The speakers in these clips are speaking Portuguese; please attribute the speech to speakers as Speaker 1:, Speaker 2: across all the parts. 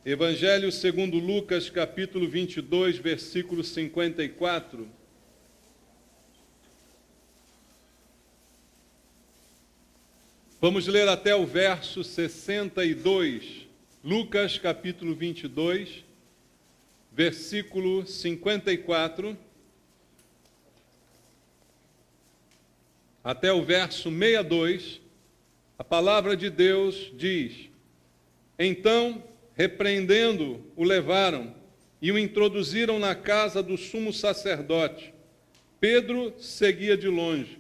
Speaker 1: Evangelho segundo Lucas, capítulo 22, versículo 54. Vamos ler até o verso 62. Lucas, capítulo 22, versículo 54, até o verso 62. A palavra de Deus diz: Então, repreendendo, o levaram e o introduziram na casa do sumo sacerdote. Pedro seguia de longe.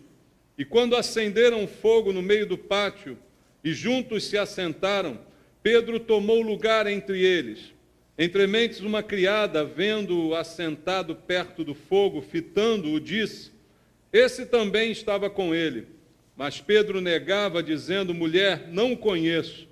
Speaker 1: E quando acenderam fogo no meio do pátio e juntos se assentaram, Pedro tomou lugar entre eles. Entrementes uma criada, vendo-o assentado perto do fogo, fitando-o, disse: Esse também estava com ele. Mas Pedro negava, dizendo: Mulher, não o conheço.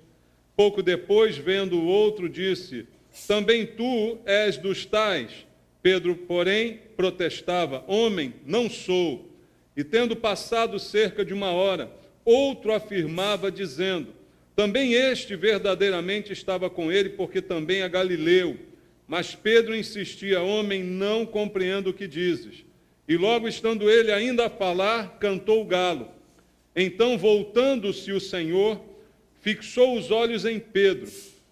Speaker 1: Pouco depois, vendo o outro, disse: Também tu és dos tais. Pedro, porém, protestava: Homem, não sou. E tendo passado cerca de uma hora, outro afirmava, dizendo: Também este verdadeiramente estava com ele, porque também é galileu. Mas Pedro insistia: Homem, não compreendo o que dizes. E logo estando ele ainda a falar, cantou o galo. Então, voltando-se o Senhor, fixou os olhos em Pedro,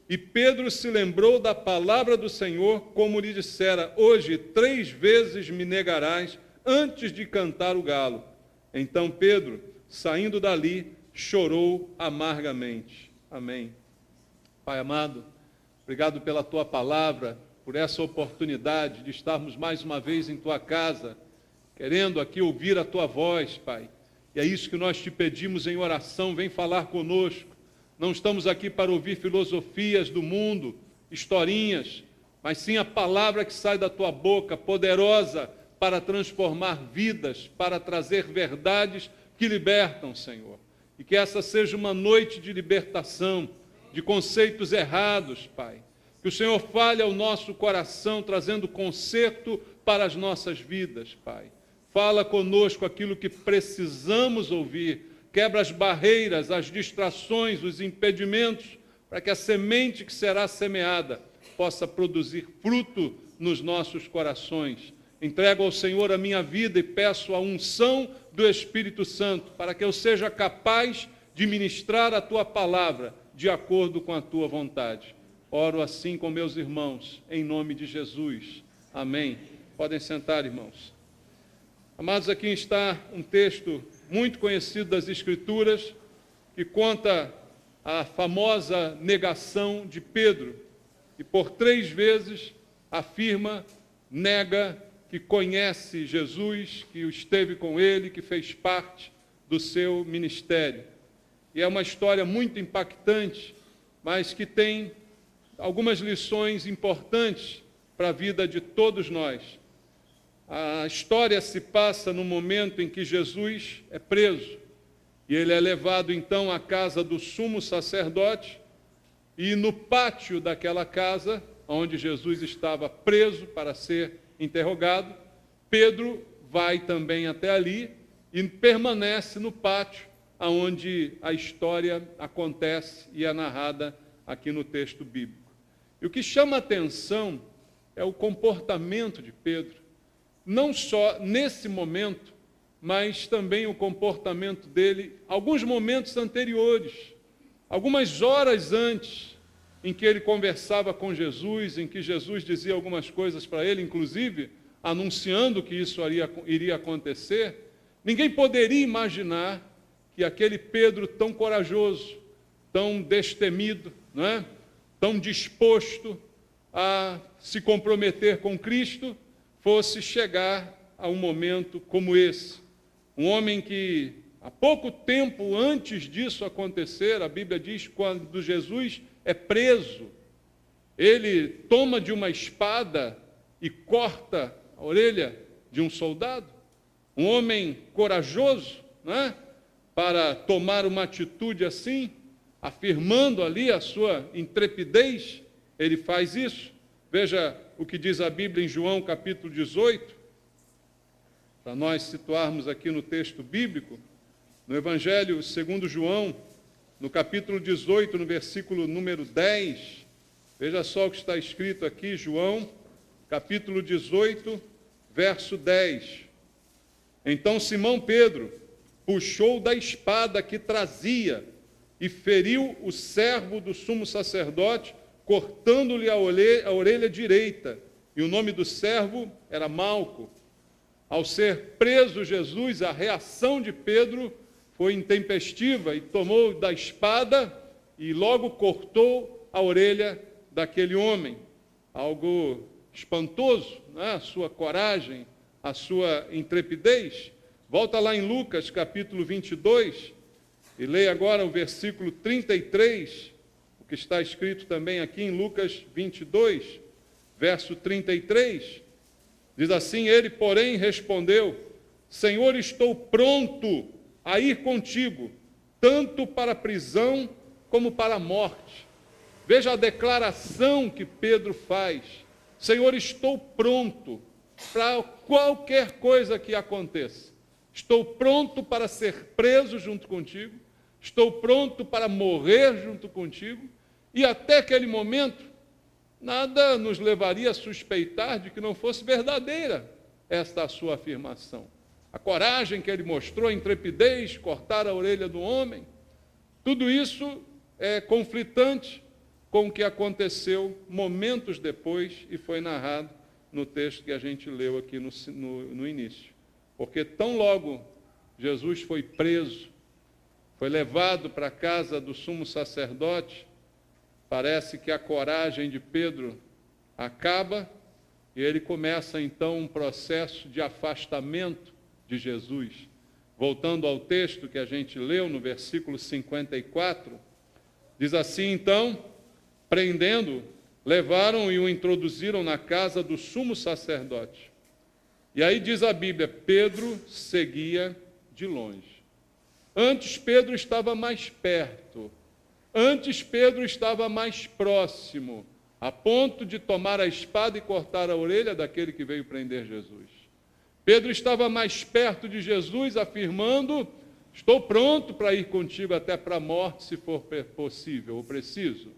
Speaker 1: e Pedro se lembrou da palavra do Senhor, como lhe dissera: Hoje 3 vezes me negarás, antes de cantar o galo. Então Pedro, saindo dali, chorou amargamente. Amém. Pai amado, obrigado pela tua palavra, por essa oportunidade de estarmos mais uma vez em tua casa, querendo aqui ouvir a tua voz, Pai. E é isso que nós te pedimos em oração: vem falar conosco. Não estamos aqui para ouvir filosofias do mundo, historinhas, mas sim a palavra que sai da tua boca, poderosa para transformar vidas, para trazer verdades que libertam, Senhor. E que essa seja uma noite de libertação, de conceitos errados, Pai. Que o Senhor fale ao nosso coração, trazendo conserto para as nossas vidas, Pai. Fala conosco aquilo que precisamos ouvir. Quebra as barreiras, as distrações, os impedimentos, para que a semente que será semeada possa produzir fruto nos nossos corações. Entrego ao Senhor a minha vida e peço a unção do Espírito Santo, para que eu seja capaz de ministrar a tua palavra de acordo com a tua vontade. Oro assim com meus irmãos, em nome de Jesus. Amém. Podem sentar, irmãos. Amados, aqui está um texto muito conhecido das Escrituras, que conta a famosa negação de Pedro, e por 3 vezes afirma, nega que conhece Jesus, que esteve com ele, que fez parte do seu ministério. E é uma história muito impactante, mas que tem algumas lições importantes para a vida de todos nós. A história se passa no momento em que Jesus é preso, e ele é levado então à casa do sumo sacerdote, e no pátio daquela casa, onde Jesus estava preso para ser interrogado, Pedro vai também até ali e permanece no pátio, onde a história acontece e é narrada aqui no texto bíblico. E o que chama a atenção é o comportamento de Pedro, não só nesse momento, mas também o comportamento dele alguns momentos anteriores, algumas horas antes, em que ele conversava com Jesus, em que Jesus dizia algumas coisas para ele, inclusive anunciando que isso iria acontecer. Ninguém poderia imaginar que aquele Pedro tão corajoso, tão destemido, não é? Tão disposto a se comprometer com Cristo, fosse chegar a um momento como esse. Um homem que, há pouco tempo antes disso acontecer, a Bíblia diz, quando Jesus é preso, ele toma de uma espada e corta a orelha de um soldado. Um homem corajoso, né, para tomar uma atitude assim, afirmando ali a sua intrepidez, ele faz isso. Veja o que diz a Bíblia em João capítulo 18, para nós situarmos aqui no texto bíblico, no Evangelho segundo João, no capítulo 18, no versículo número 10, Veja só o que está escrito aqui, João, capítulo 18, verso 10. Então Simão Pedro puxou da espada que trazia e feriu o servo do sumo sacerdote, cortando-lhe a orelha direita. E o nome do servo era Malco. Ao ser preso Jesus, a reação de Pedro foi intempestiva e tomou da espada e logo cortou a orelha daquele homem. Algo espantoso, né? A sua coragem, a sua intrepidez. Volta lá em Lucas, capítulo 22, e leia agora o versículo 33, o que está escrito também aqui em Lucas 22, verso 33. Diz assim: ele, porém, respondeu: Senhor, estou pronto a ir contigo, tanto para a prisão como para a morte. Veja a declaração que Pedro faz: Senhor, estou pronto para qualquer coisa que aconteça. Estou pronto para ser preso junto contigo, estou pronto para morrer junto contigo, e até aquele momento, nada nos levaria a suspeitar de que não fosse verdadeira esta sua afirmação. A coragem que ele mostrou, a intrepidez, cortar a orelha do homem, tudo isso é conflitante com o que aconteceu momentos depois e foi narrado no texto que a gente leu aqui no início. Porque tão logo Jesus foi preso, foi levado para a casa do sumo sacerdote, parece que a coragem de Pedro acaba e ele começa então um processo de afastamento de Jesus. Voltando ao texto que a gente leu no versículo 54, diz assim: então, prendendo, levaram e o introduziram na casa do sumo sacerdote. E aí diz a Bíblia, Pedro seguia de longe. Antes Pedro estava mais perto, antes Pedro estava mais próximo, a ponto de tomar a espada e cortar a orelha daquele que veio prender Jesus. Pedro estava mais perto de Jesus, afirmando: estou pronto para ir contigo até para a morte, se for possível ou preciso.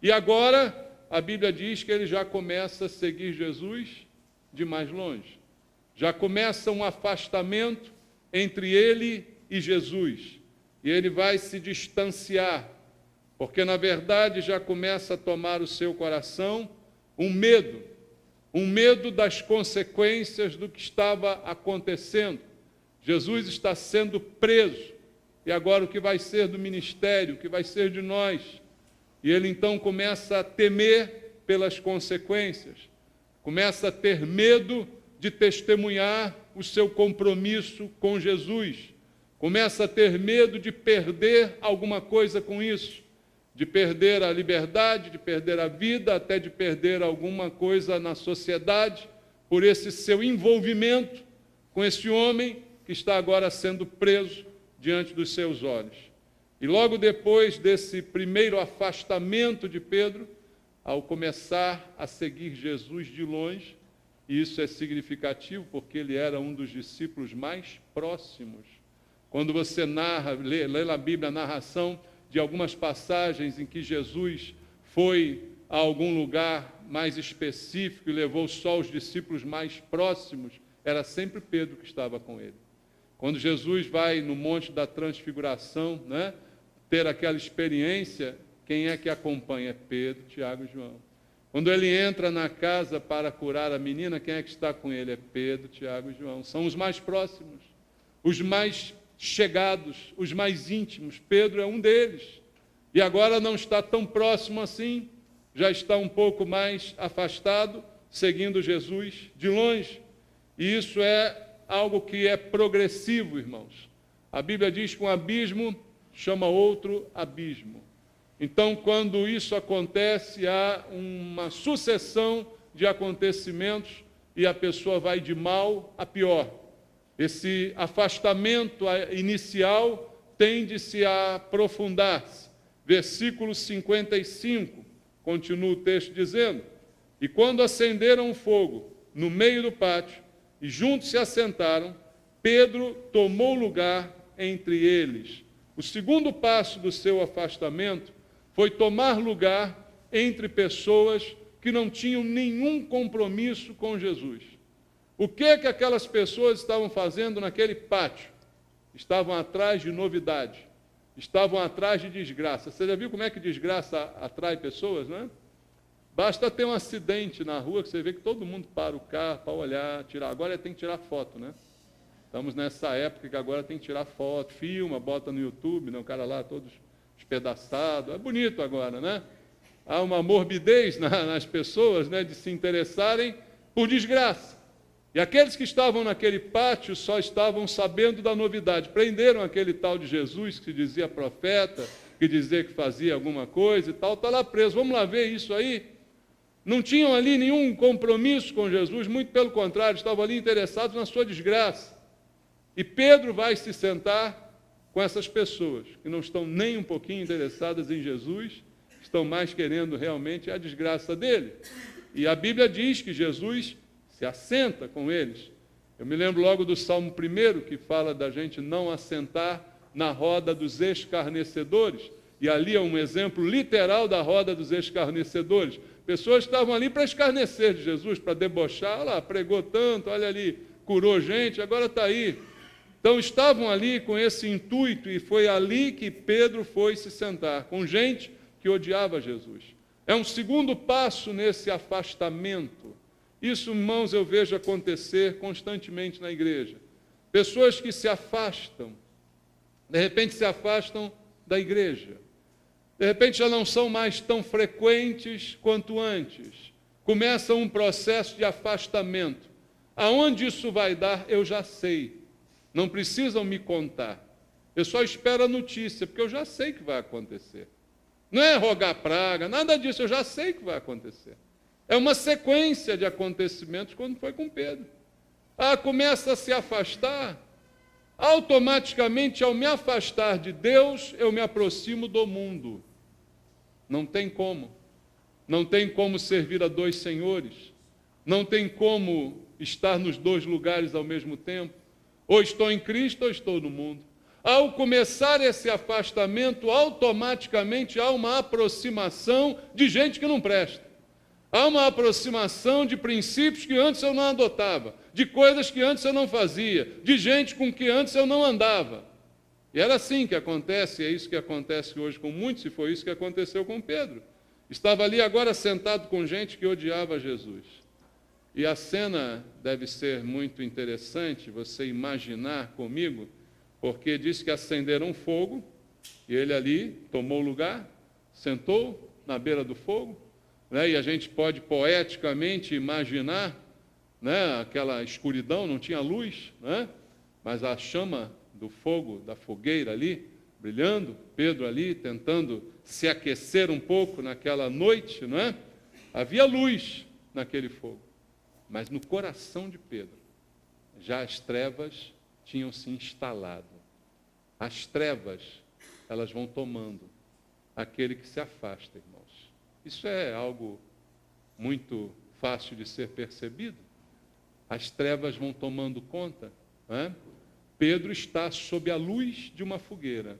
Speaker 1: E agora, a Bíblia diz que ele já começa a seguir Jesus de mais longe. Já começa um afastamento entre ele e Jesus. E ele vai se distanciar, porque, na verdade, já começa a tomar o seu coração um medo das consequências do que estava acontecendo. Jesus está sendo preso, e agora o que vai ser do ministério, o que vai ser de nós? E ele então começa a temer pelas consequências, começa a ter medo de testemunhar o seu compromisso com Jesus, começa a ter medo de perder alguma coisa com isso, de perder a liberdade, de perder a vida, até de perder alguma coisa na sociedade, por esse seu envolvimento com esse homem que está agora sendo preso diante dos seus olhos. E logo depois desse primeiro afastamento de Pedro, ao começar a seguir Jesus de longe, e isso é significativo porque ele era um dos discípulos mais próximos. Quando você lê na Bíblia a narração de algumas passagens em que Jesus foi a algum lugar mais específico e levou só os discípulos mais próximos, era sempre Pedro que estava com ele. Quando Jesus vai no Monte da Transfiguração, né, ter aquela experiência, quem é que acompanha? É Pedro, Tiago e João. Quando ele entra na casa para curar a menina, quem é que está com ele? É Pedro, Tiago e João. São os mais próximos, os mais chegados, os mais íntimos. Pedro é um deles. E agora não está tão próximo assim, já está um pouco mais afastado, seguindo Jesus de longe. E isso é algo que é progressivo, irmãos. A Bíblia diz que um abismo chama outro abismo. Então, quando isso acontece, há uma sucessão de acontecimentos e a pessoa vai de mal a pior. Esse afastamento inicial tende-se a aprofundar-se. Versículo 55, continua o texto dizendo: e quando acenderam o fogo no meio do pátio e juntos se assentaram, Pedro tomou lugar entre eles. O segundo passo do seu afastamento foi tomar lugar entre pessoas que não tinham nenhum compromisso com Jesus. O que aquelas pessoas estavam fazendo naquele pátio? Estavam atrás de novidade, estavam atrás de desgraça. Você já viu como é que desgraça atrai pessoas, né? Basta ter um acidente na rua que você vê que todo mundo para o carro para olhar, tirar. Agora tem que tirar foto, né? Estamos nessa época que agora tem que tirar foto, filma, bota no YouTube, né? O cara lá todo espedaçado. É bonito agora, né? Há uma morbidez nas pessoas, né, de se interessarem por desgraça. E aqueles que estavam naquele pátio só estavam sabendo da novidade. Prenderam aquele tal de Jesus, que se dizia profeta, que dizia que fazia alguma coisa e tal, está lá preso. Vamos lá ver isso aí? Não tinham ali nenhum compromisso com Jesus, muito pelo contrário, estavam ali interessados na sua desgraça. E Pedro vai se sentar com essas pessoas, que não estão nem um pouquinho interessadas em Jesus, estão mais querendo realmente a desgraça dele. E a Bíblia diz que Jesus se assenta com eles. Eu me lembro logo do Salmo 1, que fala da gente não assentar na roda dos escarnecedores, e ali é um exemplo literal da roda dos escarnecedores. Pessoas estavam ali para escarnecer de Jesus, para debochar. Olha lá, pregou tanto, olha ali, curou gente, agora está aí. Então estavam ali com esse intuito, e foi ali que Pedro foi se sentar, com gente que odiava Jesus. É um segundo passo nesse afastamento. Isso, irmãos, eu vejo acontecer constantemente na igreja. Pessoas que se afastam, de repente se afastam da igreja. De repente já não são mais tão frequentes quanto antes. Começa um processo de afastamento. Aonde isso vai dar, eu já sei. Não precisam me contar. Eu só espero a notícia, porque eu já sei que vai acontecer. Não é rogar praga, nada disso, eu já sei que vai acontecer. É uma sequência de acontecimentos, como foi com Pedro. Começa a se afastar. Automaticamente, ao me afastar de Deus, eu me aproximo do mundo. Não tem como. Não tem como servir a dois senhores. Não tem como estar nos dois lugares ao mesmo tempo. Ou estou em Cristo ou estou no mundo. Ao começar esse afastamento, automaticamente há uma aproximação de gente que não presta. Há uma aproximação de princípios que antes eu não adotava, de coisas que antes eu não fazia, de gente com que antes eu não andava. E era assim que acontece, é isso que acontece hoje com muitos, e foi isso que aconteceu com Pedro. Estava ali agora sentado com gente que odiava Jesus. E a cena deve ser muito interessante, você imaginar comigo, porque diz que acenderam fogo, e ele ali tomou lugar, sentou na beira do fogo, né? E a gente pode poeticamente imaginar, né, aquela escuridão, não tinha luz, né? Mas a chama do fogo, da fogueira ali, brilhando, Pedro ali tentando se aquecer um pouco naquela noite, não é? Havia luz naquele fogo, mas no coração de Pedro, já as trevas tinham se instalado. As trevas, elas vão tomando aquele que se afasta, irmãos. Isso é algo muito fácil de ser percebido. As trevas vão tomando conta, não é? Pedro está sob a luz de uma fogueira,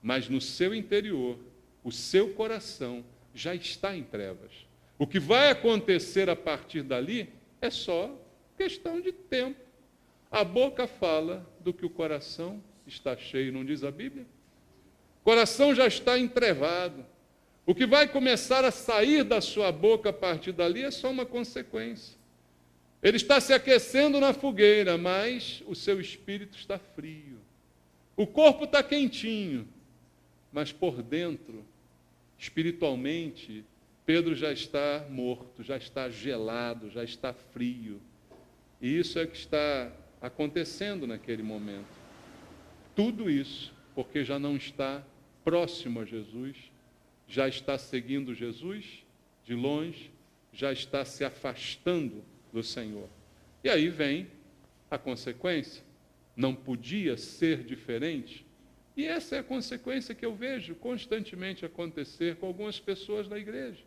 Speaker 1: mas no seu interior, o seu coração já está em trevas. O que vai acontecer a partir dali é só questão de tempo. A boca fala do que o coração está cheio, não diz a Bíblia? O coração já está entrevado. O que vai começar a sair da sua boca a partir dali é só uma consequência. Ele está se aquecendo na fogueira, mas o seu espírito está frio. O corpo está quentinho, mas por dentro, espiritualmente, Pedro já está morto, já está gelado, já está frio. E isso é o que está acontecendo naquele momento. Tudo isso porque já não está próximo a Jesus, já está seguindo Jesus de longe, já está se afastando do Senhor. E aí vem a consequência. Não podia ser diferente. E essa é a consequência que eu vejo constantemente acontecer com algumas pessoas na igreja,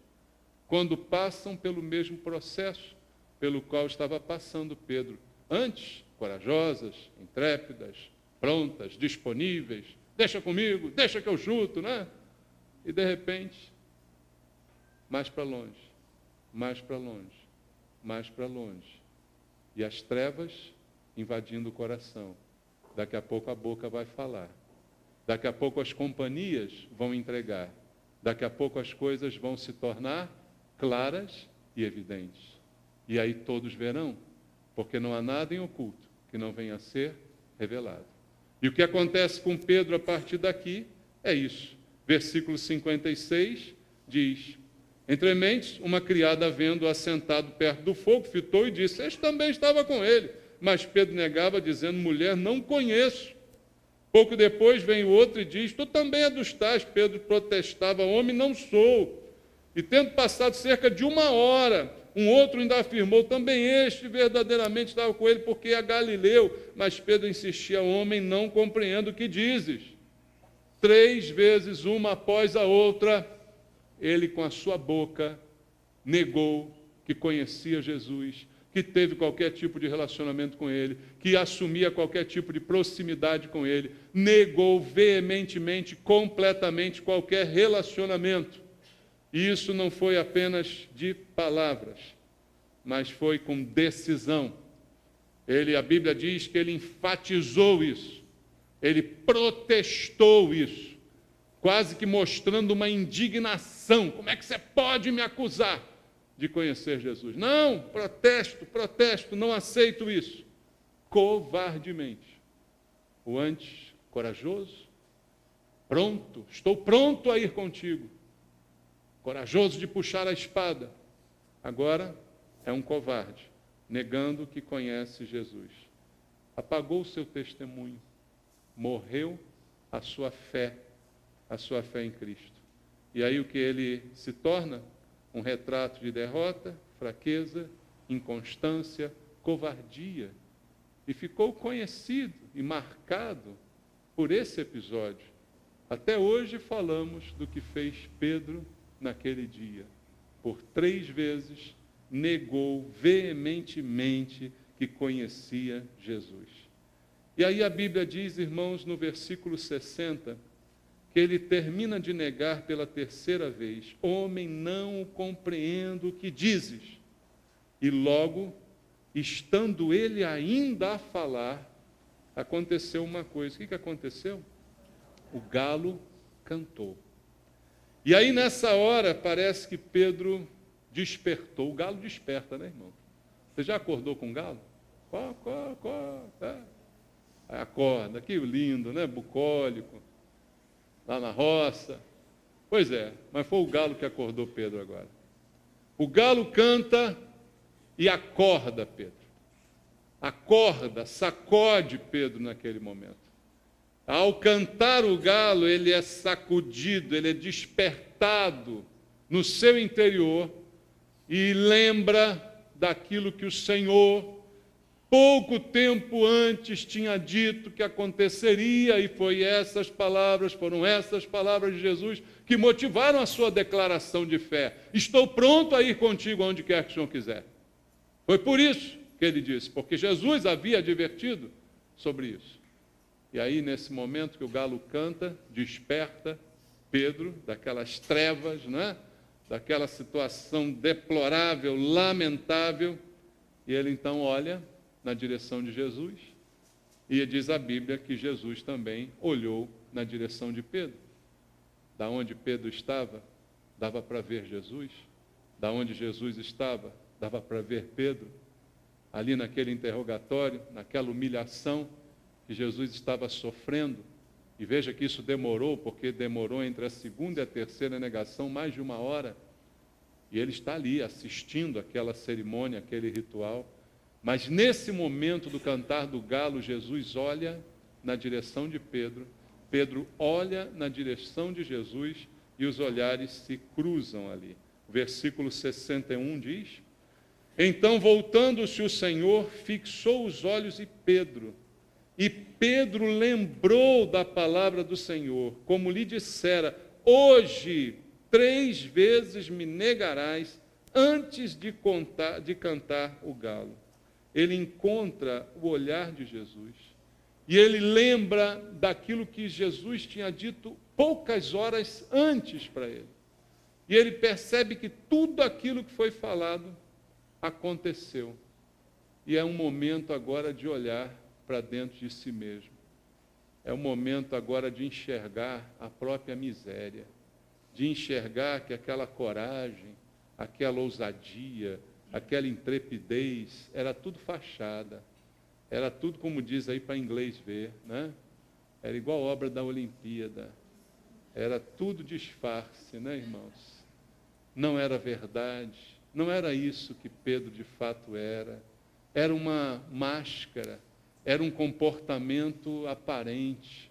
Speaker 1: quando passam pelo mesmo processo pelo qual estava passando Pedro. Antes, corajosas, intrépidas, prontas, disponíveis, deixa comigo, deixa que eu chuto, né? E de repente, mais para longe, mais para longe, mais para longe. E as trevas invadindo o coração. Daqui a pouco a boca vai falar. Daqui a pouco as companhias vão entregar. Daqui a pouco as coisas vão se tornar claras e evidentes. E aí todos verão, porque não há nada em oculto que não venha a ser revelado. E o que acontece com Pedro a partir daqui é isso. Versículo 56 diz: entre mentes, uma criada vendo-o assentado perto do fogo, fitou e disse: este também estava com ele. Mas Pedro negava, dizendo: mulher, não conheço. Pouco depois vem o outro e diz: tu também é dos tais. Pedro protestava: homem, não sou. E tendo passado cerca de 1 hora, um outro ainda afirmou: também este verdadeiramente estava com ele, porque é galileu. Mas Pedro insistia: homem, não compreendo o que dizes. 3 vezes, uma após a outra, ele com a sua boca negou que conhecia Jesus, que teve qualquer tipo de relacionamento com ele, que assumia qualquer tipo de proximidade com ele, negou veementemente, completamente qualquer relacionamento. E isso não foi apenas de palavras, mas foi com decisão. A Bíblia diz que ele enfatizou isso, ele protestou isso, quase que mostrando uma indignação. Como é que você pode me acusar de conhecer Jesus? Não, protesto, não aceito isso. Covardemente. O antes, corajoso, pronto, estou pronto a ir contigo. Corajoso de puxar a espada. Agora é um covarde, negando que conhece Jesus. Apagou o seu testemunho, morreu a sua fé em Cristo. E aí o que ele se torna? Um retrato de derrota, fraqueza, inconstância, covardia. E ficou conhecido e marcado por esse episódio. Até hoje falamos do que fez Pedro naquele dia. Por 3 vezes negou veementemente que conhecia Jesus. E aí a Bíblia diz, irmãos, no versículo 60, que ele termina de negar pela 3ª vez: homem, não compreendo o que dizes. E logo, estando ele ainda a falar, aconteceu uma coisa. O que aconteceu? O galo cantou. E aí nessa hora parece que Pedro despertou. O galo desperta, né, irmão? Você já acordou com o galo? Aí acorda, que lindo, né? Bucólico, lá na roça. Pois é, mas foi o galo que acordou Pedro agora. O galo canta e acorda Pedro. Acorda, sacode Pedro naquele momento. Ao cantar o galo, ele é sacudido, ele é despertado no seu interior e lembra daquilo que o Senhor, pouco tempo antes, tinha dito que aconteceria, e foram essas palavras de Jesus que motivaram a sua declaração de fé. Estou pronto a ir contigo aonde quer que o Senhor quiser. Foi por isso que ele disse, porque Jesus havia advertido sobre isso. E aí, nesse momento que o galo canta, desperta Pedro daquelas trevas, né? Daquela situação deplorável, lamentável, e ele então olha na direção de Jesus, e diz a Bíblia que Jesus também olhou na direção de Pedro. Da onde Pedro estava, dava para ver Jesus. Da onde Jesus estava, dava para ver Pedro. Ali naquele interrogatório, naquela humilhação que Jesus estava sofrendo, e veja que isso demorou, porque demorou entre a 2ª e a 3ª negação mais de 1 hora, e ele está ali assistindo aquela cerimônia, aquele ritual, mas nesse momento do cantar do galo, Jesus olha na direção de Pedro, Pedro olha na direção de Jesus, e os olhares se cruzam ali. O versículo 61 diz: então, voltando-se o Senhor, fixou os olhos em Pedro, e Pedro lembrou da palavra do Senhor, como lhe dissera: hoje 3 vezes me negarás antes de cantar o galo. Ele encontra o olhar de Jesus, e ele lembra daquilo que Jesus tinha dito poucas horas antes para ele. E ele percebe que tudo aquilo que foi falado aconteceu. E é um momento agora de olhar para dentro de si mesmo. É o momento agora de enxergar a própria miséria, de enxergar que aquela coragem, aquela ousadia, aquela intrepidez, era tudo fachada, era tudo, como diz aí para inglês ver, né? Era igual a obra da Olimpíada, era tudo disfarce, né, irmãos? Não era verdade, não era isso que Pedro de fato era uma máscara, era um comportamento aparente.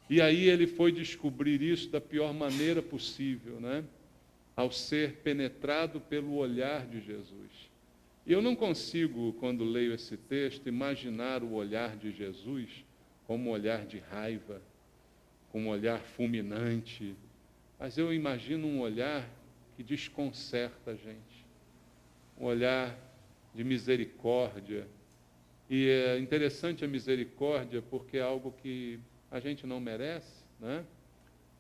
Speaker 1: E aí ele foi descobrir isso da pior maneira possível, né? Ao ser penetrado pelo olhar de Jesus. E eu não consigo, quando leio esse texto, imaginar o olhar de Jesus como um olhar de raiva, como um olhar fulminante, mas eu imagino um olhar que desconcerta a gente, um olhar de misericórdia. E é interessante a misericórdia porque é algo que a gente não merece, né?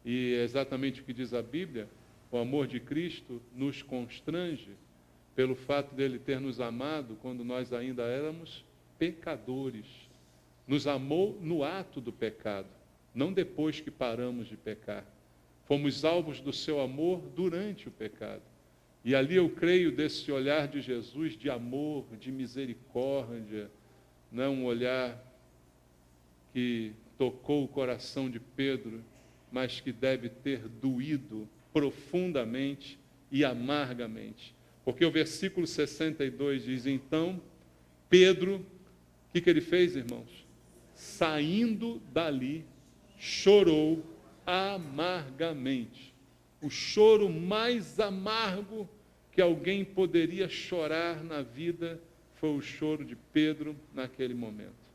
Speaker 1: E é exatamente o que diz a Bíblia, o amor de Cristo nos constrange pelo fato dele ter nos amado quando nós ainda éramos pecadores. Nos amou no ato do pecado, não depois que paramos de pecar. Fomos alvos do seu amor durante o pecado. E ali eu creio desse olhar de Jesus de amor, de misericórdia, não um olhar que tocou o coração de Pedro, mas que deve ter doído profundamente e amargamente. Porque o versículo 62 diz, então, Pedro, o que ele fez, irmãos? Saindo dali, chorou amargamente. O choro mais amargo que alguém poderia chorar na vida foi o choro de Pedro naquele momento.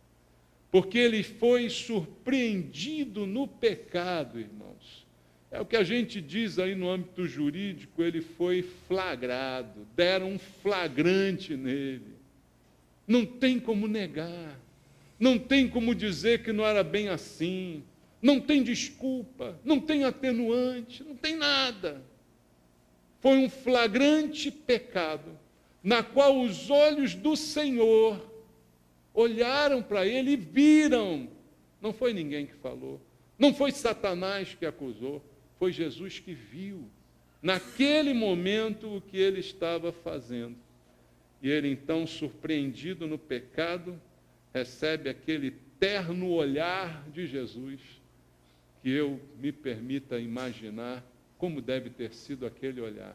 Speaker 1: Porque ele foi surpreendido no pecado, irmãos. É o que a gente diz aí no âmbito jurídico, ele foi flagrado, deram um flagrante nele. Não tem como negar, não tem como dizer que não era bem assim, não tem desculpa, não tem atenuante, não tem nada. Foi um flagrante pecado, na qual os olhos do Senhor olharam para ele e viram. Não foi ninguém que falou, não foi Satanás que acusou, foi Jesus que viu, naquele momento, o que ele estava fazendo. E ele, então, surpreendido no pecado, recebe aquele terno olhar de Jesus, que eu me permita imaginar como deve ter sido aquele olhar.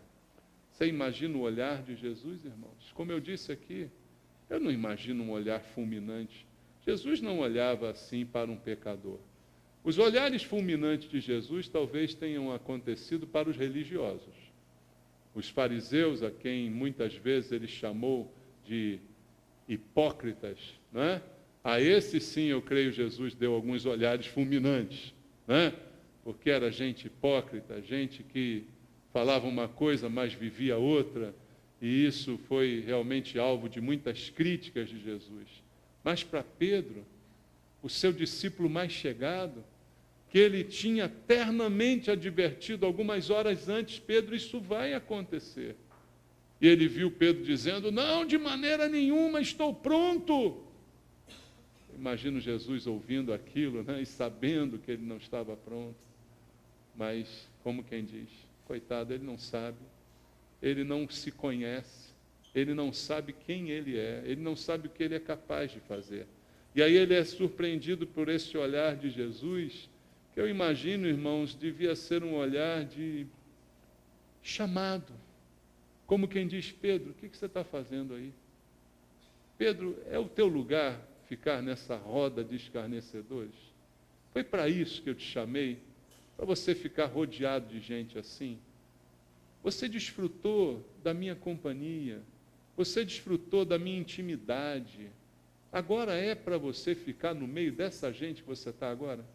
Speaker 1: Você imagina o olhar de Jesus, irmãos? Como eu disse aqui, eu não imagino um olhar fulminante. Jesus não olhava assim para um pecador. Os olhares fulminantes de Jesus talvez tenham acontecido para os religiosos. Os fariseus, a quem muitas vezes ele chamou de hipócritas, né? A esse sim, eu creio, Jesus deu alguns olhares fulminantes, né? Porque era gente hipócrita, gente que falava uma coisa, mas vivia outra, e isso foi realmente alvo de muitas críticas de Jesus. Mas para Pedro, o seu discípulo mais chegado, que ele tinha ternamente advertido algumas horas antes, Pedro, isso vai acontecer. E ele viu Pedro dizendo, não, de maneira nenhuma, estou pronto. Imagino Jesus ouvindo aquilo, né, e sabendo que ele não estava pronto. Mas, como quem diz, coitado, ele não sabe, ele não se conhece, ele não sabe quem ele é, ele não sabe o que ele é capaz de fazer. E aí ele é surpreendido por esse olhar de Jesus, que eu imagino, irmãos, devia ser um olhar de chamado. Como quem diz, Pedro, o que você está fazendo aí? Pedro, é o teu lugar ficar nessa roda de escarnecedores? Foi para isso que eu te chamei? Para você ficar rodeado de gente assim? Você desfrutou da minha companhia, você desfrutou da minha intimidade. Agora é para você ficar no meio dessa gente que você está agora?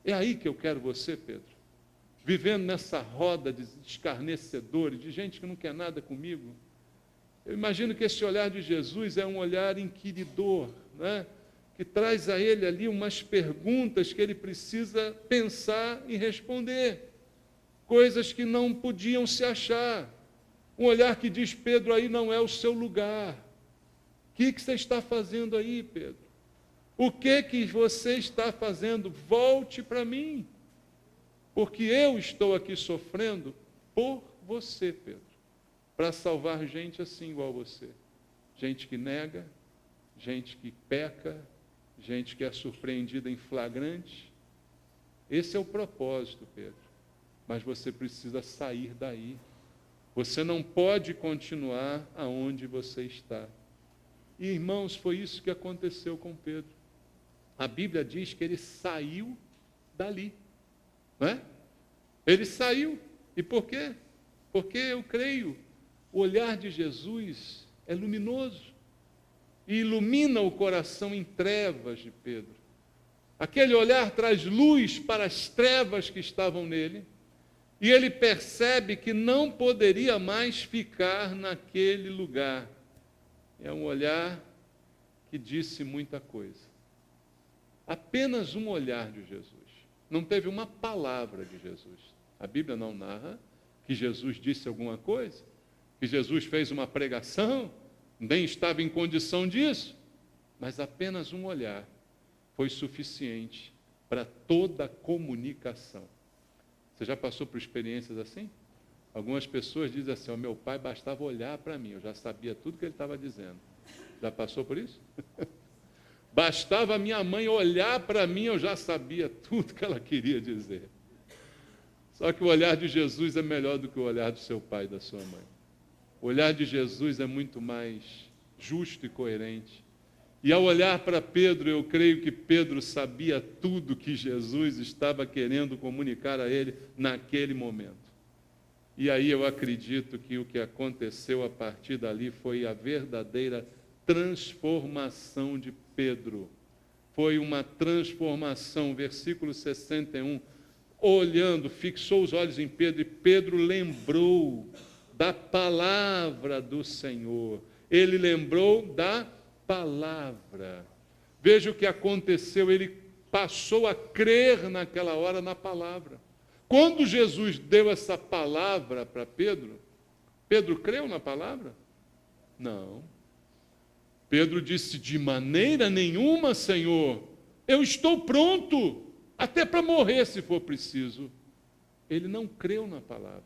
Speaker 1: É aí que eu quero você, Pedro. Vivendo nessa roda de escarnecedores, de gente que não quer nada comigo. Eu imagino que esse olhar de Jesus é um olhar inquiridor, né? Que traz a ele ali umas perguntas que ele precisa pensar e responder. coisas que não podiam se achar. Um olhar que diz: Pedro, aí não é o seu lugar. O que você está fazendo aí, Pedro? O que você está fazendo? Volte para mim. Porque eu estou aqui sofrendo por você, Pedro, para salvar gente assim igual você. Gente que nega, gente que peca, gente que é surpreendida em flagrante. Esse é o propósito, Pedro. Mas você precisa sair daí. Você não pode continuar aonde você está. E, irmãos, foi isso que aconteceu com Pedro. A Bíblia diz que ele saiu dali. Não é? Ele saiu. E por quê? Porque eu creio, o olhar de Jesus é luminoso e ilumina o coração em trevas de Pedro. Aquele olhar traz luz para as trevas que estavam nele, e ele percebe que não poderia mais ficar naquele lugar. É um olhar que disse muita coisa. Apenas um olhar de Jesus. Não teve uma palavra de Jesus. A Bíblia não narra que Jesus disse alguma coisa, que Jesus fez uma pregação, nem estava em condição disso, mas apenas um olhar foi suficiente para toda a comunicação. Você já passou por experiências assim? Algumas pessoas dizem assim: meu pai bastava olhar para mim, eu já sabia tudo que ele estava dizendo. Já passou por isso? Bastava a minha mãe olhar para mim, eu já sabia tudo que ela queria dizer. Só que o olhar de Jesus é melhor do que o olhar do seu pai e da sua mãe. O olhar de Jesus é muito mais justo e coerente. E ao olhar para Pedro, eu creio que Pedro sabia tudo que Jesus estava querendo comunicar a ele naquele momento. E aí eu acredito que o que aconteceu a partir dali foi a verdadeira transformação de Pedro. Foi uma transformação, versículo 61, olhando, fixou os olhos em Pedro, e Pedro lembrou da palavra do Senhor. Ele lembrou da palavra. Veja o que aconteceu, ele passou a crer naquela hora na palavra. Quando Jesus deu essa palavra para Pedro, Pedro creu na palavra? Não. Pedro disse: de maneira nenhuma, Senhor, eu estou pronto, até para morrer se for preciso. Ele não creu na palavra,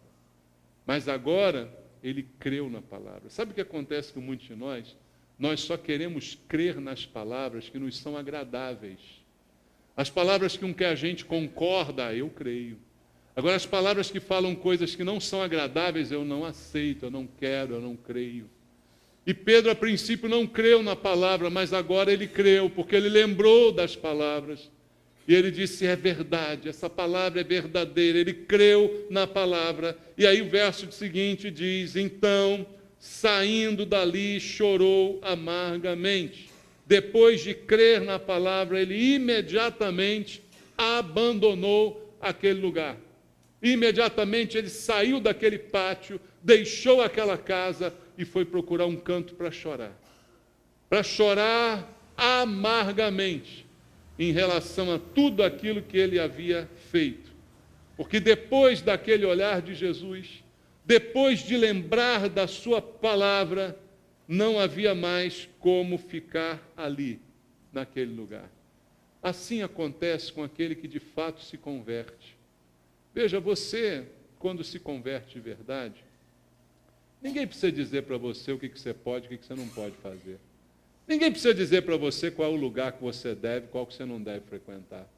Speaker 1: mas agora ele creu na palavra. Sabe o que acontece com muitos de nós? Nós só queremos crer nas palavras que nos são agradáveis. As palavras com que a gente concorda, eu creio. Agora, as palavras que falam coisas que não são agradáveis, eu não aceito, eu não quero, eu não creio. E Pedro, a princípio, não creu na palavra, mas agora ele creu, porque ele lembrou das palavras. E ele disse: é verdade, essa palavra é verdadeira. Ele creu na palavra. E aí o verso seguinte diz: então, saindo dali, chorou amargamente. Depois de crer na palavra, ele imediatamente abandonou aquele lugar. Imediatamente ele saiu daquele pátio, deixou aquela casa e foi procurar um canto para chorar. Para chorar amargamente em relação a tudo aquilo que ele havia feito. Porque depois daquele olhar de Jesus, depois de lembrar da sua palavra, não havia mais como ficar ali, naquele lugar. Assim acontece com aquele que de fato se converte. Veja, você, quando se converte de verdade, ninguém precisa dizer para você o que você pode e o que você não pode fazer. Ninguém precisa dizer para você qual é o lugar que você deve, qual que você não deve frequentar.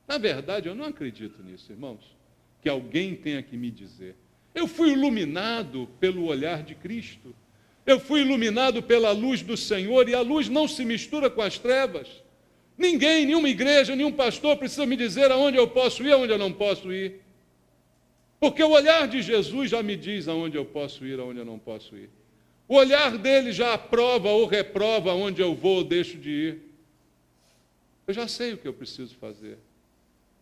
Speaker 1: Na verdade, eu não acredito nisso, irmãos, que alguém tenha que me dizer. Eu fui iluminado pelo olhar de Cristo. Eu fui iluminado pela luz do Senhor, e a luz não se mistura com as trevas. Ninguém, nenhuma igreja, nenhum pastor precisa me dizer aonde eu posso ir, aonde eu não posso ir. Porque o olhar de Jesus já me diz aonde eu posso ir, aonde eu não posso ir. O olhar dele já aprova ou reprova aonde eu vou ou deixo de ir. Eu já sei o que eu preciso fazer.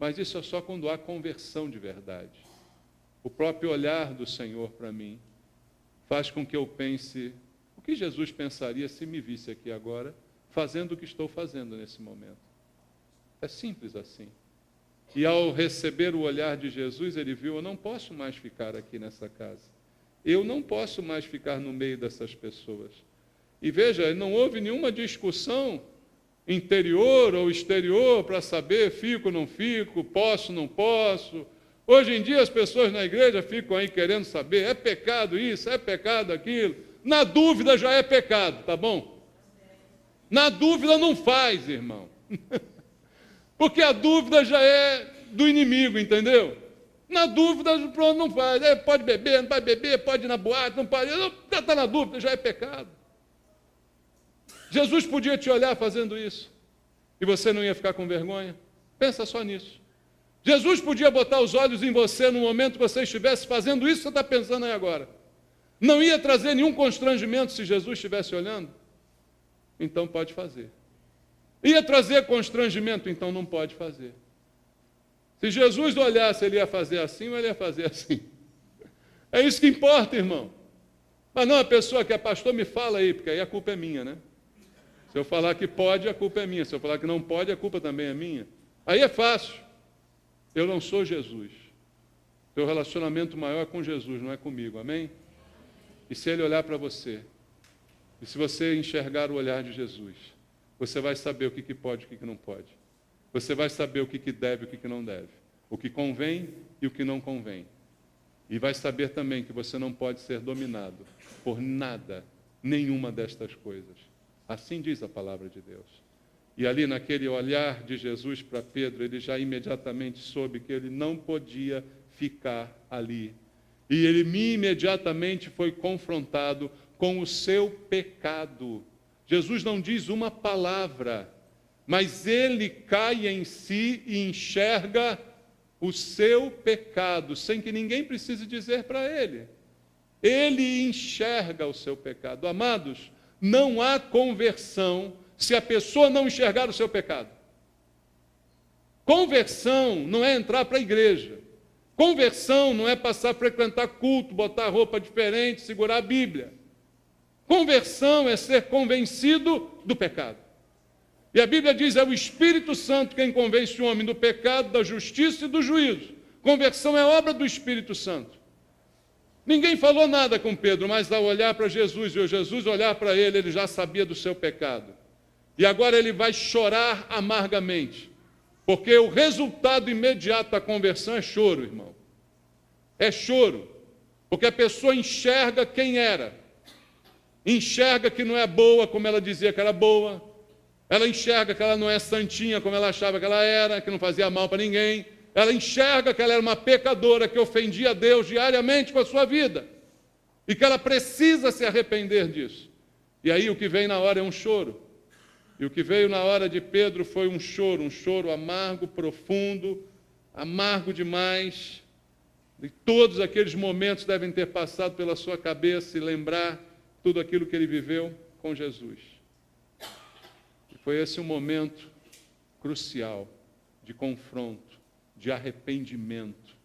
Speaker 1: Mas isso é só quando há conversão de verdade. O próprio olhar do Senhor para mim faz com que eu pense: o que Jesus pensaria se me visse aqui agora, fazendo o que estou fazendo nesse momento? É simples assim. E ao receber o olhar de Jesus, ele viu: eu não posso mais ficar aqui nessa casa. Eu não posso mais ficar no meio dessas pessoas. E veja, não houve nenhuma discussão interior ou exterior para saber fico ou não fico, posso ou não posso. Hoje em dia as pessoas na igreja ficam aí querendo saber, é pecado isso, é pecado aquilo. Na dúvida já é pecado, tá bom? Na dúvida não faz, irmão. Porque a dúvida já é do inimigo, entendeu? Na dúvida, pronto, não faz. Pode beber, não pode beber, pode ir na boate, não pode. Já está na dúvida, já é pecado. Jesus podia te olhar fazendo isso. E você não ia ficar com vergonha? Pensa só nisso. Jesus podia botar os olhos em você no momento que você estivesse fazendo isso que você está pensando aí agora. Não ia trazer nenhum constrangimento se Jesus estivesse olhando? Então pode fazer. Ia trazer constrangimento? Então não pode fazer. Se Jesus olhasse, ele ia fazer assim ou ele ia fazer assim? É isso que importa, irmão. Mas não, a pessoa que é pastor me fala aí, porque aí a culpa é minha, né? Se eu falar que pode, a culpa é minha. Se eu falar que não pode, a culpa também é minha. Aí é fácil. Eu não sou Jesus. Teu relacionamento maior é com Jesus, não é comigo, amém? E se ele olhar para você, e se você enxergar o olhar de Jesus, você vai saber o que pode e o que não pode. Você vai saber o que deve e o que não deve. O que convém e o que não convém. E vai saber também que você não pode ser dominado por nada, nenhuma destas coisas. Assim diz a palavra de Deus. E ali naquele olhar de Jesus para Pedro, ele já imediatamente soube que ele não podia ficar ali. E ele imediatamente foi confrontado com o seu pecado. Jesus não diz uma palavra, mas ele cai em si e enxerga o seu pecado, sem que ninguém precise dizer para ele. Ele enxerga o seu pecado. Amados, não há conversão se a pessoa não enxergar o seu pecado. Conversão não é entrar para a igreja. Conversão não é passar a frequentar culto, botar roupa diferente, segurar a Bíblia. Conversão é ser convencido do pecado. E a Bíblia diz, é o Espírito Santo quem convence o homem do pecado, da justiça e do juízo. Conversão é obra do Espírito Santo. Ninguém falou nada com Pedro, mas ao olhar para Jesus, e Jesus olhar para ele, ele já sabia do seu pecado. E agora ele vai chorar amargamente, porque o resultado imediato da conversão é choro, irmão. É choro, porque a pessoa enxerga quem era, enxerga que não é boa como ela dizia que era boa, ela enxerga que ela não é santinha como ela achava que ela era, que não fazia mal para ninguém, ela enxerga que ela era uma pecadora que ofendia a Deus diariamente com a sua vida, e que ela precisa se arrepender disso. E aí o que vem na hora é um choro. E o que veio na hora de Pedro foi um choro amargo, profundo, amargo demais. E todos aqueles momentos devem ter passado pela sua cabeça e lembrar tudo aquilo que ele viveu com Jesus. E foi esse um momento crucial de confronto, de arrependimento,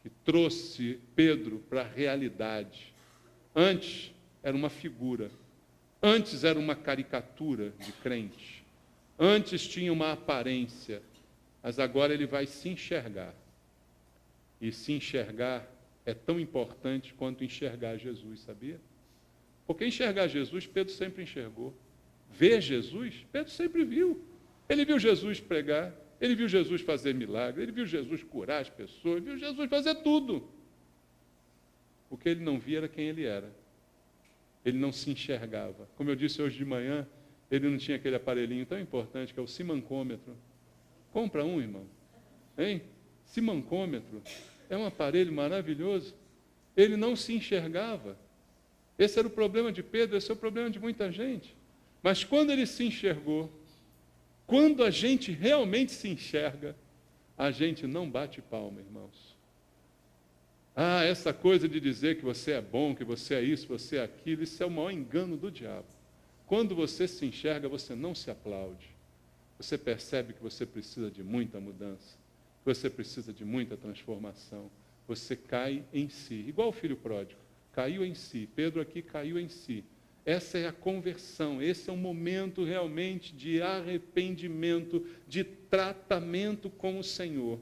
Speaker 1: que trouxe Pedro para a realidade. Antes era uma figura. Antes era uma caricatura de crente. Antes tinha uma aparência. Mas agora ele vai se enxergar. E se enxergar é tão importante quanto enxergar Jesus, sabia? Porque enxergar Jesus, Pedro sempre enxergou. Ver Jesus, Pedro sempre viu. Ele viu Jesus pregar, ele viu Jesus fazer milagre, ele viu Jesus curar as pessoas, ele viu Jesus fazer tudo. O que ele não via era quem ele era. Ele não se enxergava. Como eu disse hoje de manhã, ele não tinha aquele aparelhinho tão importante que é o simancômetro. Compra um, irmão. Hein? Simancômetro. É um aparelho maravilhoso. Ele não se enxergava. Esse era o problema de Pedro, esse é o problema de muita gente. Mas quando ele se enxergou, quando a gente realmente se enxerga, a gente não bate palma, irmãos. Ah, essa coisa de dizer que você é bom, que você é isso, você é aquilo, isso é o maior engano do diabo. Quando você se enxerga, você não se aplaude. Você percebe que você precisa de muita mudança, que você precisa de muita transformação. Você cai em si, igual o filho pródigo, caiu em si. Pedro aqui caiu em si. Essa é a conversão, esse é um momento realmente de arrependimento, de tratamento com o Senhor.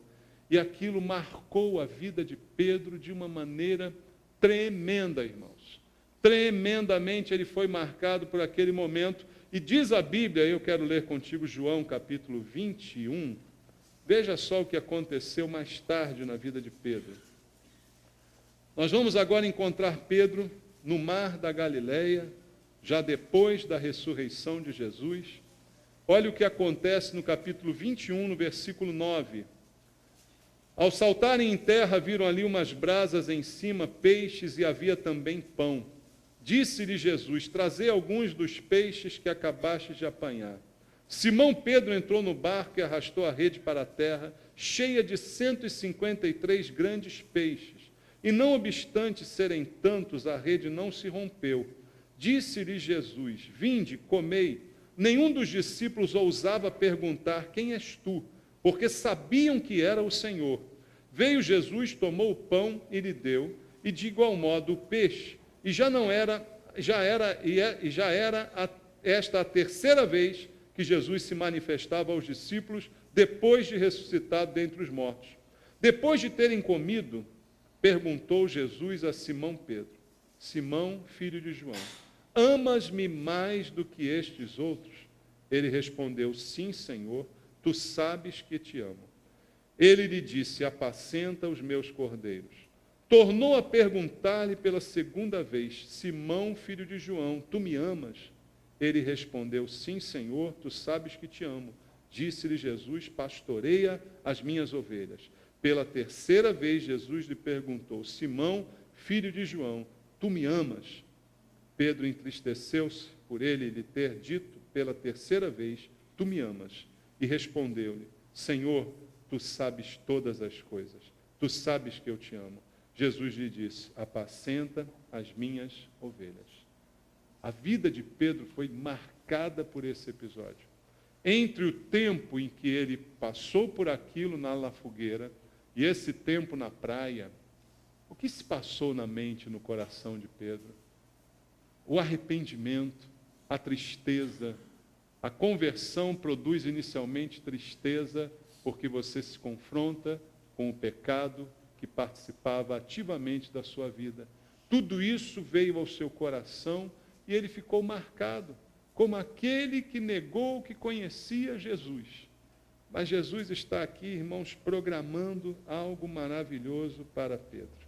Speaker 1: E aquilo marcou a vida de Pedro de uma maneira tremenda, irmãos. Tremendamente ele foi marcado por aquele momento. E diz a Bíblia, eu quero ler contigo João capítulo 21, veja só o que aconteceu mais tarde na vida de Pedro. Nós vamos agora encontrar Pedro no mar da Galileia, já depois da ressurreição de Jesus. Olha o que acontece no capítulo 21, no versículo 9. Ao saltarem em terra, viram ali umas brasas em cima, peixes, e havia também pão. Disse-lhe Jesus: trazei alguns dos peixes que acabastes de apanhar. Simão Pedro entrou no barco e arrastou a rede para a terra, cheia de 153 grandes peixes. E não obstante serem tantos, a rede não se rompeu. Disse-lhe Jesus: vinde, comei. Nenhum dos discípulos ousava perguntar: quem és tu? Porque sabiam que era o Senhor. Veio Jesus, tomou o pão e lhe deu, e de igual modo o peixe. E já era esta a terceira vez que Jesus se manifestava aos discípulos depois de ressuscitado dentre os mortos. Depois de terem comido, perguntou Jesus a Simão Pedro: Simão, filho de João, amas-me mais do que estes outros? Ele respondeu: sim, Senhor, tu sabes que te amo. Ele lhe disse: apacenta os meus cordeiros. Tornou a perguntar-lhe pela segunda vez: Simão, filho de João, tu me amas? Ele respondeu: sim, Senhor, tu sabes que te amo. Disse-lhe Jesus: pastoreia as minhas ovelhas. Pela terceira vez, Jesus lhe perguntou: Simão, filho de João, tu me amas? Pedro entristeceu-se por ele lhe ter dito pela terceira vez: tu me amas? E respondeu-lhe: Senhor, tu sabes todas as coisas. Tu sabes que eu te amo. Jesus lhe disse: apacenta as minhas ovelhas. A vida de Pedro foi marcada por esse episódio. Entre o tempo em que ele passou por aquilo na fogueira e esse tempo na praia, o que se passou na mente, no coração de Pedro? O arrependimento, a tristeza. A conversão produz inicialmente tristeza, porque você se confronta com o pecado que participava ativamente da sua vida. Tudo isso veio ao seu coração e ele ficou marcado como aquele que negou que conhecia Jesus. Mas Jesus está aqui, irmãos, programando algo maravilhoso para Pedro.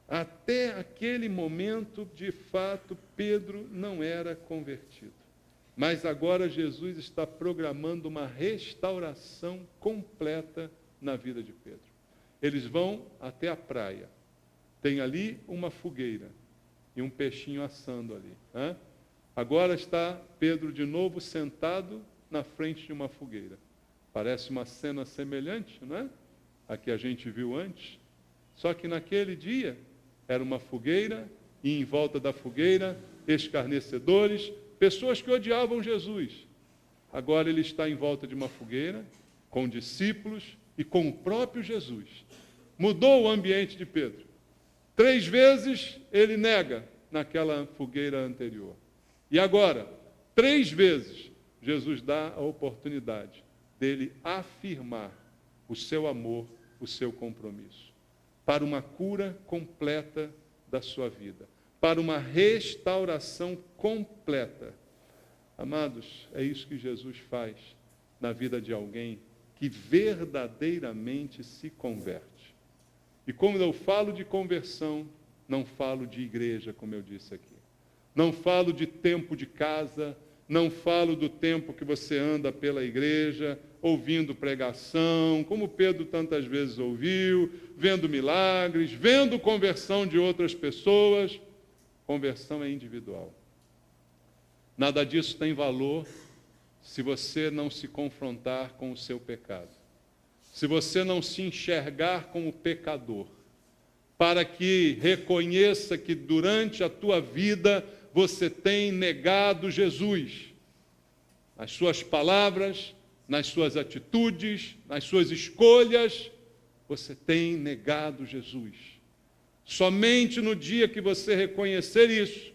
Speaker 1: Até aquele momento, de fato, Pedro não era convertido. Mas agora Jesus está programando uma restauração completa na vida de Pedro. Eles vão até a praia. Tem ali uma fogueira e um peixinho assando ali. Né? Agora está Pedro de novo sentado na frente de uma fogueira. Parece uma cena semelhante, não é? A que a gente viu antes. Só que naquele dia era uma fogueira e em volta da fogueira escarnecedores, pessoas que odiavam Jesus. Agora ele está em volta de uma fogueira com discípulos e com o próprio Jesus. Mudou o ambiente de Pedro. 3 vezes ele nega naquela fogueira anterior. E agora, 3 vezes, Jesus dá a oportunidade dele afirmar o seu amor, o seu compromisso, para uma cura completa da sua vida, para uma restauração completa. Amados, é isso que Jesus faz na vida de alguém que verdadeiramente se converte. E como eu falo de conversão, não falo de igreja, como eu disse aqui. Não falo de tempo de casa, não falo do tempo que você anda pela igreja, ouvindo pregação, como Pedro tantas vezes ouviu, vendo milagres, vendo conversão de outras pessoas. Conversão é individual. Nada disso tem valor se você não se confrontar com o seu pecado. Se você não se enxergar como pecador, para que reconheça que durante a tua vida você tem negado Jesus. Nas suas palavras, nas suas atitudes, nas suas escolhas, você tem negado Jesus. Somente no dia que você reconhecer isso,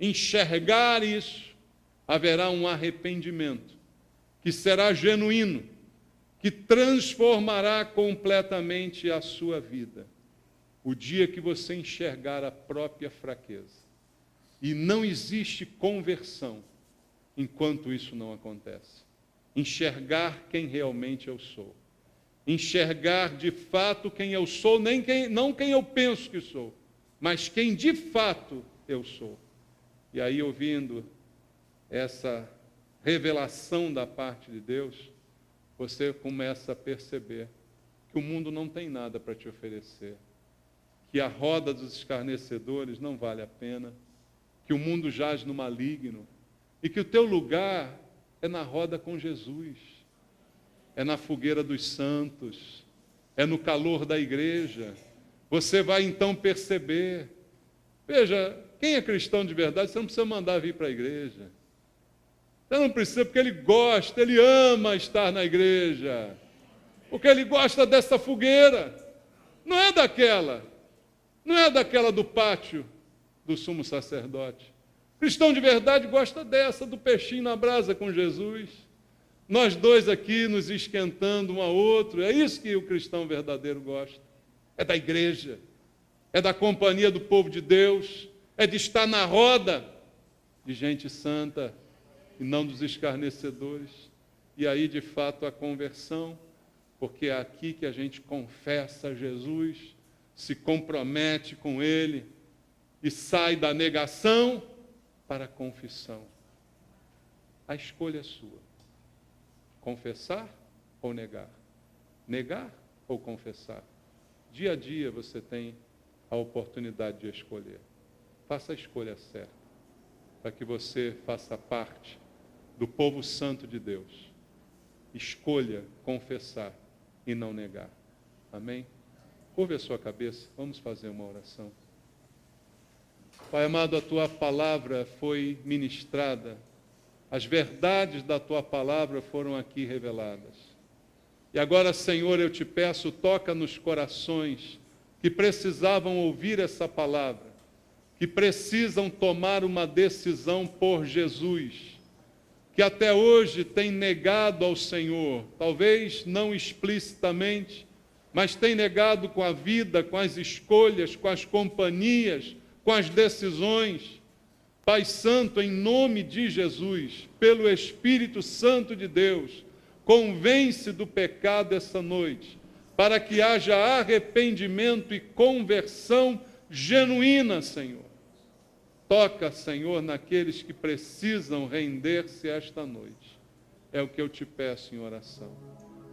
Speaker 1: enxergar isso, haverá um arrependimento que será genuíno, que transformará completamente a sua vida. O dia que você enxergar a própria fraqueza. E não existe conversão enquanto isso não acontece. Enxergar quem realmente eu sou. Enxergar de fato quem eu sou, não quem eu penso que sou, mas quem de fato eu sou. E aí, ouvindo essa revelação da parte de Deus, você começa a perceber que o mundo não tem nada para te oferecer, que a roda dos escarnecedores não vale a pena, que o mundo jaz no maligno e que o teu lugar é na roda com Jesus, é na fogueira dos santos, é no calor da igreja. Você vai então perceber. Veja, quem é cristão de verdade, você não precisa mandar vir para a igreja. Você não precisa, porque ele gosta, ele ama estar na igreja. Porque ele gosta dessa fogueira. Não é daquela do pátio do sumo sacerdote. Cristão de verdade gosta dessa, do peixinho na brasa com Jesus. Nós dois aqui nos esquentando um ao outro. É isso que o cristão verdadeiro gosta. É da igreja. É da companhia do povo de Deus. É de estar na roda de gente santa e não dos escarnecedores. E aí, de fato, a conversão, porque é aqui que a gente confessa Jesus, se compromete com Ele e sai da negação para a confissão. A escolha é sua. Confessar ou negar? Negar ou confessar? Dia a dia você tem a oportunidade de escolher. Faça a escolha certa, para que você faça parte do povo santo de Deus. Escolha confessar e não negar. Amém? Curve a sua cabeça, vamos fazer uma oração. Pai amado, a Tua palavra foi ministrada, as verdades da Tua palavra foram aqui reveladas. E agora, Senhor, eu te peço, toca nos corações que precisavam ouvir essa palavra, que precisam tomar uma decisão por Jesus, que até hoje tem negado ao Senhor, talvez não explicitamente, mas tem negado com a vida, com as escolhas, com as companhias, com as decisões. Pai Santo, em nome de Jesus, pelo Espírito Santo de Deus, convence do pecado essa noite, para que haja arrependimento e conversão genuína, Senhor. Toca, Senhor, naqueles que precisam render-se esta noite. É o que eu te peço em oração.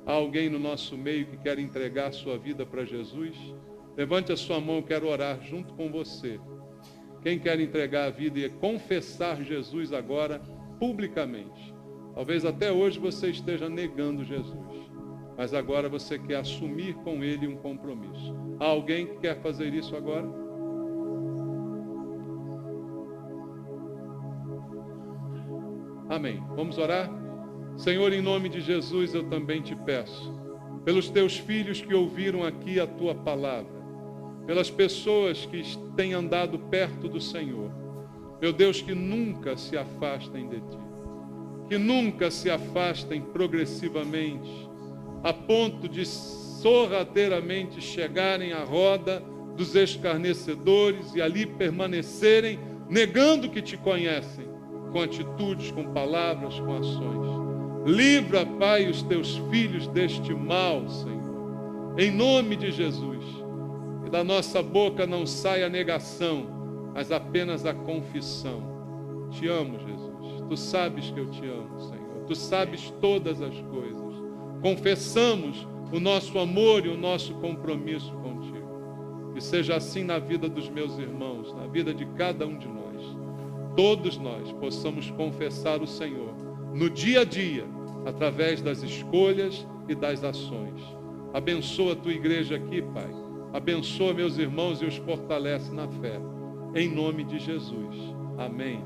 Speaker 1: Há alguém no nosso meio que quer entregar sua vida para Jesus? Levante a sua mão, eu quero orar junto com você. Quem quer entregar a vida e confessar Jesus agora, publicamente. Talvez até hoje você esteja negando Jesus, mas agora você quer assumir com Ele um compromisso. Há alguém que quer fazer isso agora? Amém. Vamos orar? Senhor, em nome de Jesus, eu também te peço, pelos teus filhos que ouviram aqui a tua palavra, pelas pessoas que têm andado perto do Senhor, meu Deus, que nunca se afastem de ti, que nunca se afastem progressivamente, a ponto de sorrateiramente chegarem à roda dos escarnecedores e ali permanecerem, negando que te conhecem, com atitudes, com palavras, com ações. Livra, Pai, os teus filhos deste mal, Senhor, em nome de Jesus. Que da nossa boca não saia a negação, mas apenas a confissão. Te amo, Jesus. Tu sabes que eu te amo, Senhor. Tu sabes todas as coisas. Confessamos o nosso amor e o nosso compromisso contigo. Que seja assim na vida dos meus irmãos, na vida de cada um de nós. Todos nós possamos confessar o Senhor no dia a dia, através das escolhas e das ações. Abençoa a tua igreja aqui, Pai. Abençoa meus irmãos e os fortalece na fé. Em nome de Jesus. Amém.